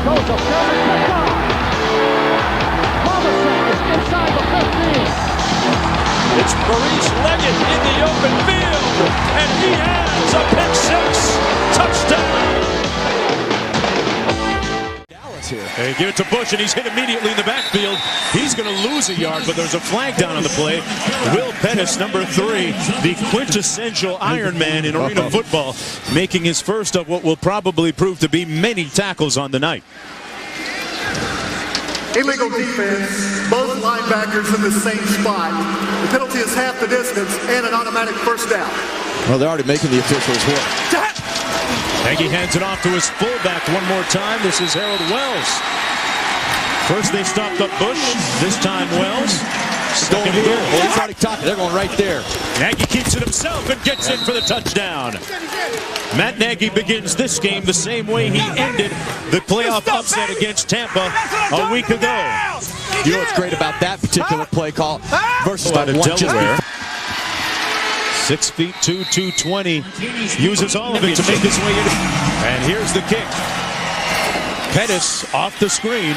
Goes to Ferris Pickard. Robinson is inside the 15. It's Maurice Leggett in the open field, and he has a pick six. Touchdown. Dallas here. They give it to Bush, and he's hit immediately in the backfield. He's going to lose a yard, but there's a flag down on the play. Will Pettis, number 3, the quintessential Iron Man in arena football, making his first of what will probably prove to be many tackles on the night. Illegal defense, both linebackers in the same spot. The penalty is half the distance and an automatic first down. Well, they're already making the officials work. Nagy hands it off to his fullback one more time. This is Harold Wells. First they stopped up Bush. This time Wells. Going here. Well, he's already talking. They're going right there. Nagy keeps it himself and gets in for the touchdown. Matt Nagy begins this game the same way he ended the playoff upset against Tampa a week ago. You know what's great about that particular play call versus Out the of one Delaware. 6'2", 220. Uses all of it to make his way in. And here's the kick. Pettis off the screen.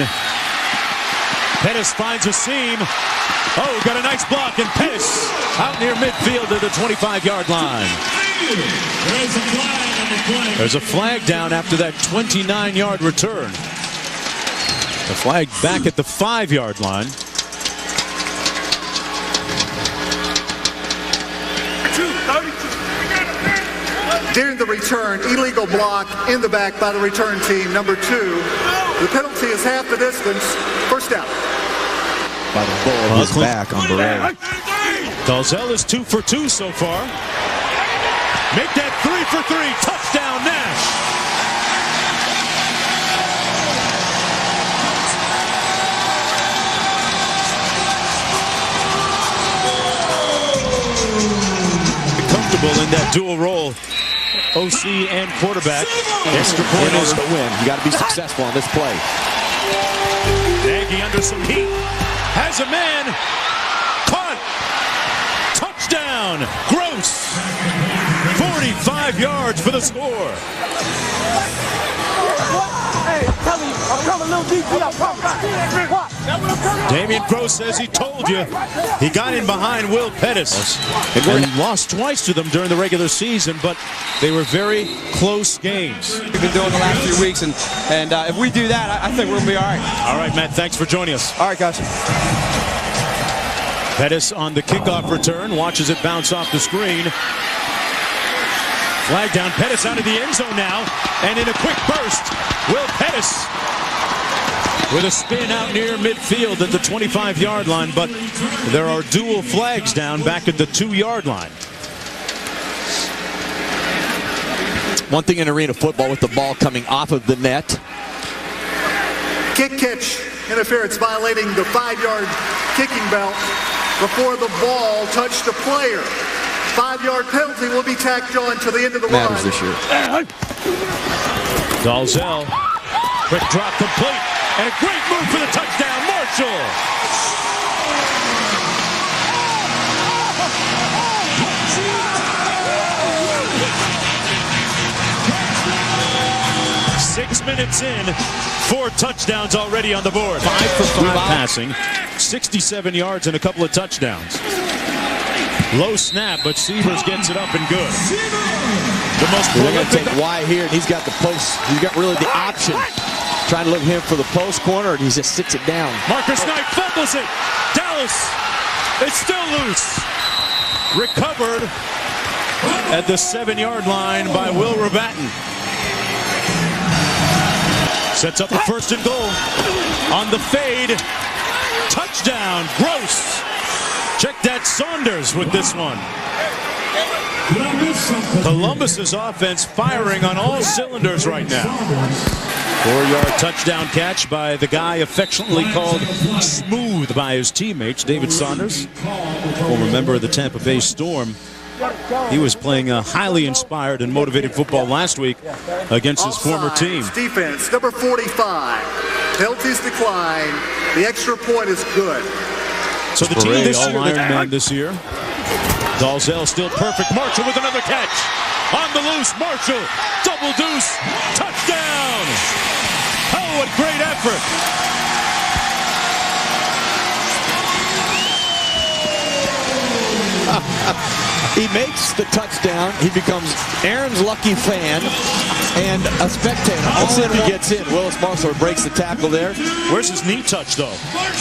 Pettis finds a seam. Oh, got a nice block, and Pettis out near midfield to the 25-yard line. There's a flag down after that 29-yard return. The flag back at the 5-yard line. During the return, illegal block in the back by the return team, number 2. The penalty is half the distance, first down. By the ball of his back on Barrera. Dalzell is 2 for 2 so far. Make that 3 for 3. Touchdown, Nash. Comfortable in that dual role. OC and quarterback. Extra point is to win. You got to be successful on this play. Nagy under some heat. Has a man. Caught. Touchdown. Gross. 45 yards for the score. Hey, I'm telling you, I'm coming a little deep. Damian Gross says he told you. He got in behind Will Pettis. And lost twice to them during the regular season, but they were very close games. We've been doing the last few weeks, and if we do that, I think we're going to be all right. All right, Matt, thanks for joining us. All right, guys. Pettis on the kickoff return, watches it bounce off the screen. Flag down, Pettis out of the end zone now, and in a quick burst, Will Pettis with a spin out near midfield at the 25-yard line, but there are dual flags down back at the 2-yard line. One thing in arena football with the ball coming off of the net. Kick catch interference violating the 5-yard kicking belt before the ball touched the player. 5-yard penalty will be tacked on to the end of the Matters run. this year. Dalzell, quick drop complete, and a great move for the touchdown, Marshall. Six minutes in, 4 touchdowns already on the board. 5 for 5 passing, 67 yards and a couple of touchdowns. Low snap, but Severs gets it up and good. The most They're going to take Y here, and he's got the post. He's got really the option. Trying to look him for the post corner, and he just sits it down. Marcus Knight fumbles it. Dallas, it's still loose. Recovered at the 7-yard line by Will Rabatin. Sets up a 1st and goal. On the fade. Touchdown, Gross. Check that, Saunders with this one. Columbus's offense firing on all cylinders right now. 4-yard touchdown catch by the guy affectionately called Smooth by his teammates, David Saunders, former member of the Tampa Bay Storm. He was playing a highly inspired and motivated football last week against his former team. Defense, number 45. Penalties decline. The extra point is good. So the team this year, Ironman this year. Dalzell still perfect. Marshall with another catch. On the loose, Marshall. Double deuce. Touchdown. Oh, what great effort. He makes the touchdown. He becomes Aaron's lucky fan and a spectator. Let's see if he gets in. Willis Marshall breaks the tackle there. Where's his knee touch, though?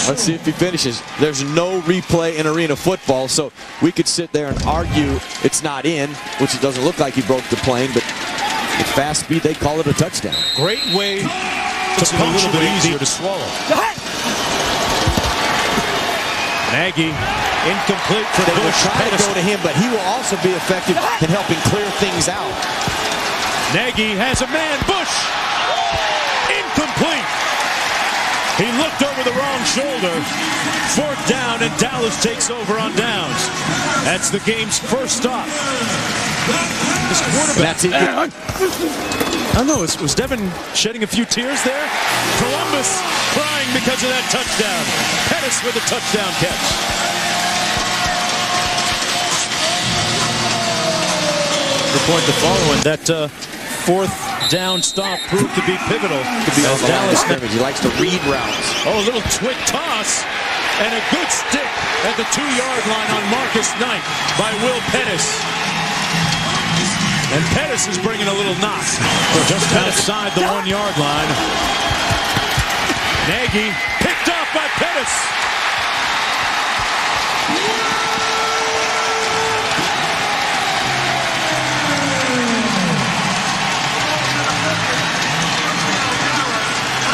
Let's see if he finishes. There's no replay in arena football, so we could sit there and argue it's not in, which it doesn't look like he broke the plane, but at fast speed, they call it a touchdown. Great way to a little bit easier to swallow. Nagy, incomplete for They will Bush. try to go to him, but he will also be effective in helping clear things out. Nagy has a man. Bush, incomplete. He looked over the wrong shoulder. 4th down, and Dallas takes over on downs. That's the game's first stop. This quarterback. That's it. I don't know, was Devin shedding a few tears there? Columbus crying because of that touchdown. Pettis with a touchdown catch. The point to follow, and that 4th down stop proved to be pivotal. As Dallas scrimmage, he likes to read routes. Oh, a little twig toss and a good stick at the 2-yard line on Marcus Knight by Will Pettis. And Pettis is bringing a little knock just outside the 1-yard line. Nagy picked off by Pettis.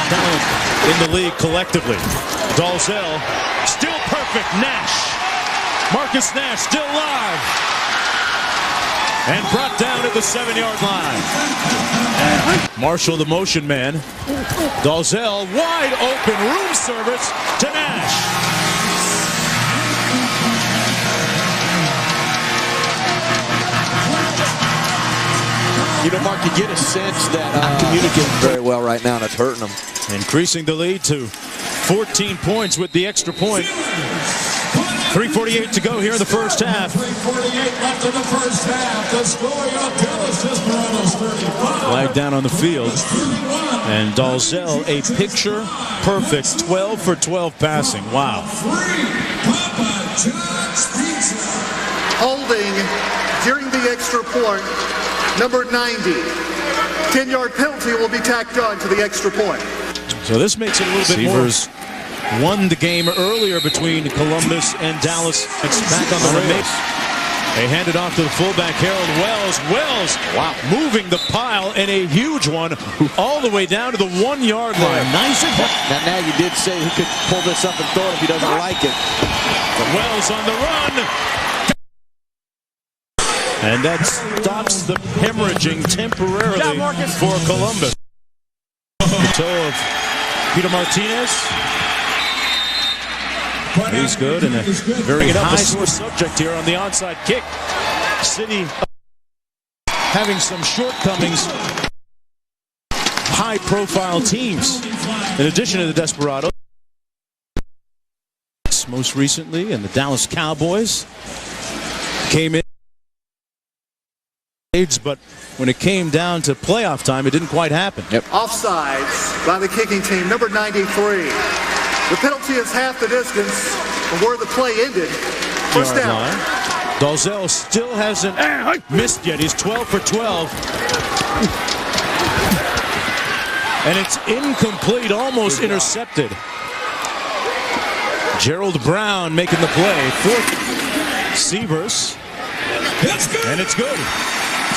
Down in the league collectively. Dalzell still perfect. Nash. Marcus Nash still live. And brought down at the 7-yard line. Marshall, the motion man. Dalzell, wide open room service to Nash. You know, Mark, you get a sense that not communicating very well right now, and it's hurting them. Increasing the lead to 14 points with the extra point. 3:48 to go here in the first half. 3:48 left in the first half. The score of Dallas Desperados 35. Flag down on the field. And Dalzell, a picture perfect 12 for 12 passing. Wow. Holding during the extra point, number 90. 10-yard penalty will be tacked on to the extra point. So this makes it a little bit more. Won the game earlier between Columbus and Dallas. It's back on the race. They hand it off to the fullback, Harold Wells. Wells, wow, moving the pile, and a huge one all the way down to the 1-yard line. Nice. Now, Nagy did say he could pull this up and throw it if he doesn't like it. Wells on the run. And that stops the hemorrhaging temporarily for Columbus. The toe of Peter Martinez. He's good, and a very high score subject here on the onside kick. City having some shortcomings. High-profile teams. In addition to the Desperados, most recently, and the Dallas Cowboys came in. But when it came down to playoff time, it didn't quite happen. Offsides by the kicking team, number 93. The penalty is half the distance from where the play ended. First down. Dalzell still hasn't missed yet. He's 12 for 12. And it's incomplete, almost intercepted. Gerald Brown making the play. 4th, Severs. And it's good.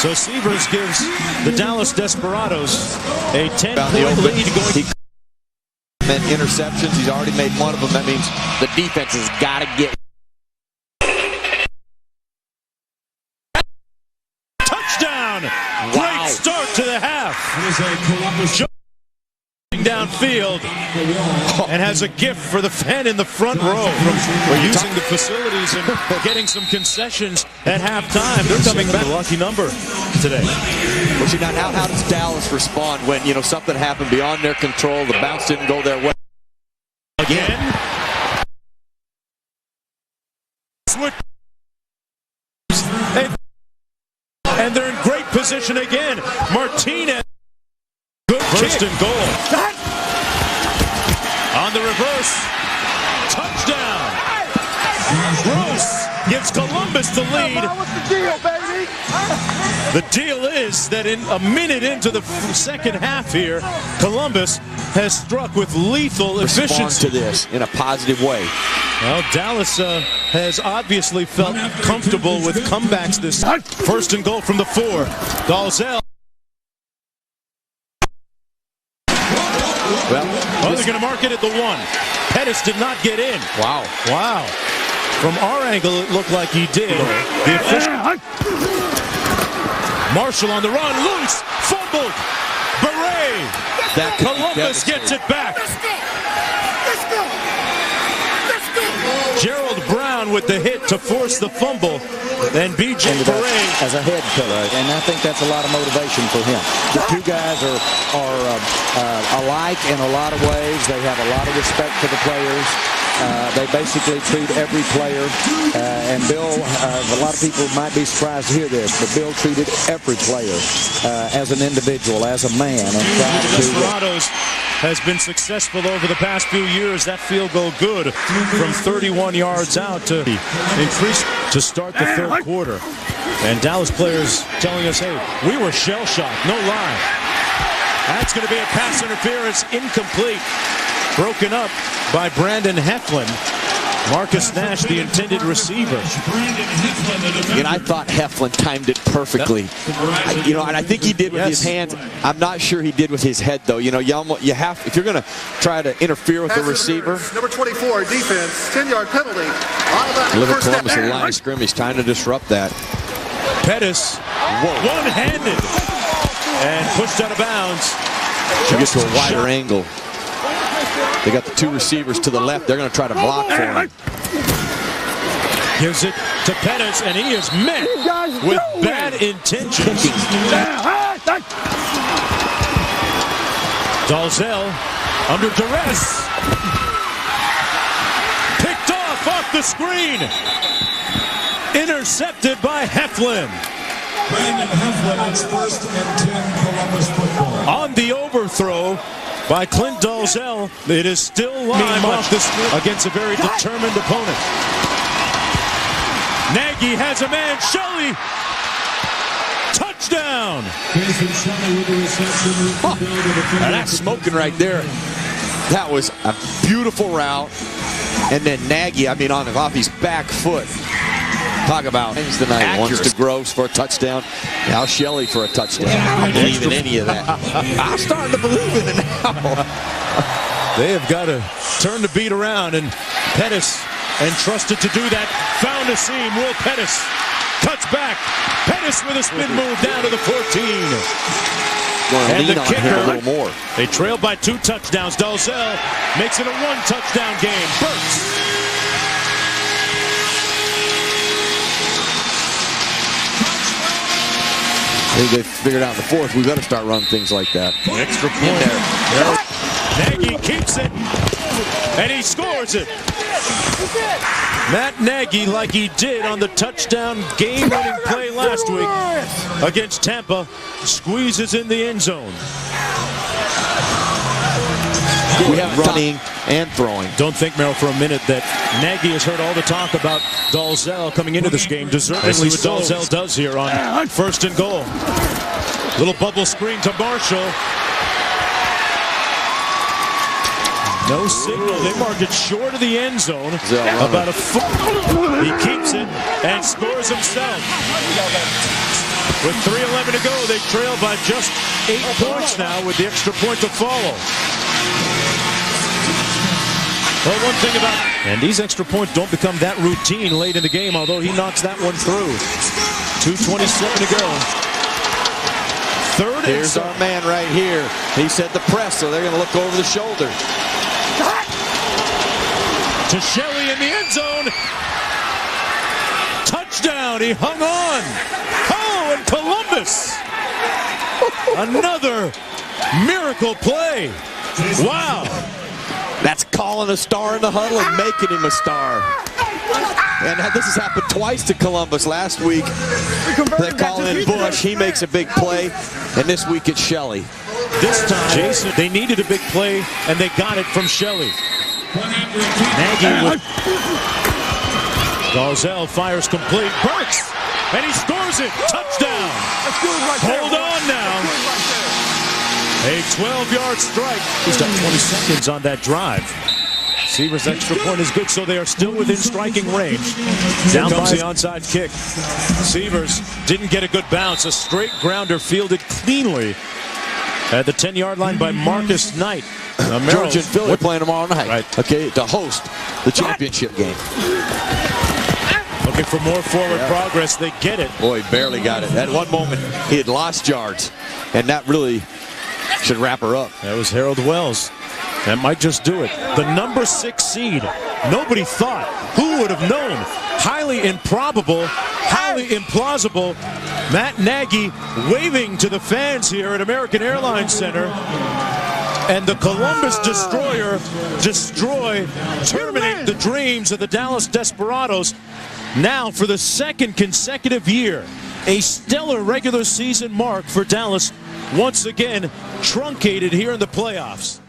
So Severs gives the Dallas Desperados a 10-point lead going. And interceptions, he's already made one of them. That means the defense has got to get. Touchdown! Wow. Great start to the half. Downfield and has a gift for the fan in the front row from using the facilities and getting some concessions at halftime. They're coming back. A lucky number today. Well, see, now how does Dallas respond when, you know, something happened beyond their control? The bounce didn't go their way. Again. And they're in great position again. Martinez. Good first and goal. on the reverse. Touchdown. Gross gives Columbus the lead. What's the deal, baby? The deal is that in a minute into the second half here, Columbus has struck with lethal Respond efficiency to this in a positive way. Well, Dallas has obviously felt comfortable with comebacks this. First and goal from the 4. Dalzell. Well, They're going to mark it at the 1. Pettis did not get in. wow. Wow. From our angle, it looked like he did. The official. Marshall on the run, loose, fumbled. Beret. That Columbus gets it back. Gerald Brown with the hit to force the fumble. Then B.J. Beret as a head coach, and I think that's a lot of motivation for him. The two guys are alike in a lot of ways. They have a lot of respect for the players. They basically treat every player, and Bill, a lot of people might be surprised to hear this, but Bill treated every player as an individual, as a man, and tried to... Desperados has been successful over the past few years. That field goal good from 31 yards out to increase to start the third quarter. And Dallas players telling us, hey, we were shell-shocked, no lie. That's going to be a pass interference, incomplete. Broken up by Brandon Heflin. Marcus Nash, the intended receiver. And I thought Heflin timed it perfectly. And I think he did with his hands. I'm not sure he did with his head, though. You have, if you're going to try to interfere with the receiver. Number 24, defense, 10-yard penalty. Look at Columbus, the line of scrimmage, trying to disrupt that. Pettis, one-handed, and pushed out of bounds. He gets to a wider angle. They got the two receivers to the left. They're going to try to block for him. Gives it to Pettis, and he is met with bad intentions. Dalzell under duress. Picked off the screen. Intercepted by Heflin. Brandon Heflin, it's 1st and 10 Columbus football. On the overthrow by Clint Dalzell, it is still live off the screen against a very determined opponent. Nagy has a man, Shelley. Touchdown. Now that's smoking right there. That was a beautiful route. And then Nagy, off his back foot. Talk about the night. Once to Groves for a touchdown. Now Shelley for a touchdown. I don't believe in any of that. I'm starting to believe in it now. They have got to turn the beat around, and Pettis, entrusted to do that, found a seam. Will Pettis cuts back. Pettis with a spin move down to the 14. And the kicker, a little more. They trailed by 2 touchdowns. Dalzell makes it a 1-touchdown game. Burks. I think they figured out in the 4th, we better start running things like that. Extra point there. Nagy keeps it, and he scores it. Matt Nagy, like he did on the touchdown game-winning play last week against Tampa, squeezes in the end zone. We have running and throwing. Don't think, Merrill, for a minute that Nagy has heard all the talk about Dalzell coming into this game. Deservedly what Dalzell does here on 1st and goal. Little bubble screen to Marshall. No signal. They mark it short of the end zone. About a foot. He keeps it and scores himself. With 3:11 to go, they trail by just 8 points now with the extra point to follow. Well, one thing about... And these extra points don't become that routine late in the game, although he knocks that one through. 2:27 to go. Third. Here's our man right here. He said the press, so they're going to look over the shoulder. To Shelley in the end zone. Touchdown. He hung on. Oh, and Columbus. Another miracle play. Wow. That's calling a star in the huddle and making him a star. And this has happened twice to Columbus. Last week, they call in Bush. He makes a big play. And this week, it's Shelley. This time, Jason, they needed a big play, and they got it from Shelley. Nagy with Dalzell fires complete. Burks, and he scores it. Touchdown. Hold on now. A 12-yard strike. He's got 20 seconds on that drive. Seaver's extra point is good, so they are still within striking range. Down comes the onside kick. Seavers didn't get a good bounce. A straight grounder fielded cleanly at the 10-yard line by Marcus Knight. Georgia and Philly playing tomorrow night. Right. Okay, to host the championship game. Looking for more forward progress. They get it. Boy, he barely got it. At one moment, he had lost yards, and that really should wrap her up. That was Harold Wells. That might just do it. The number 6 seed. Nobody thought. Who would have known? Highly improbable, highly implausible. Matt Nagy waving to the fans here at American Airlines Center. And the Columbus Destroyer terminate the dreams of the Dallas Desperados. Now for the second consecutive year, a stellar regular season mark for Dallas, once again truncated here in the playoffs.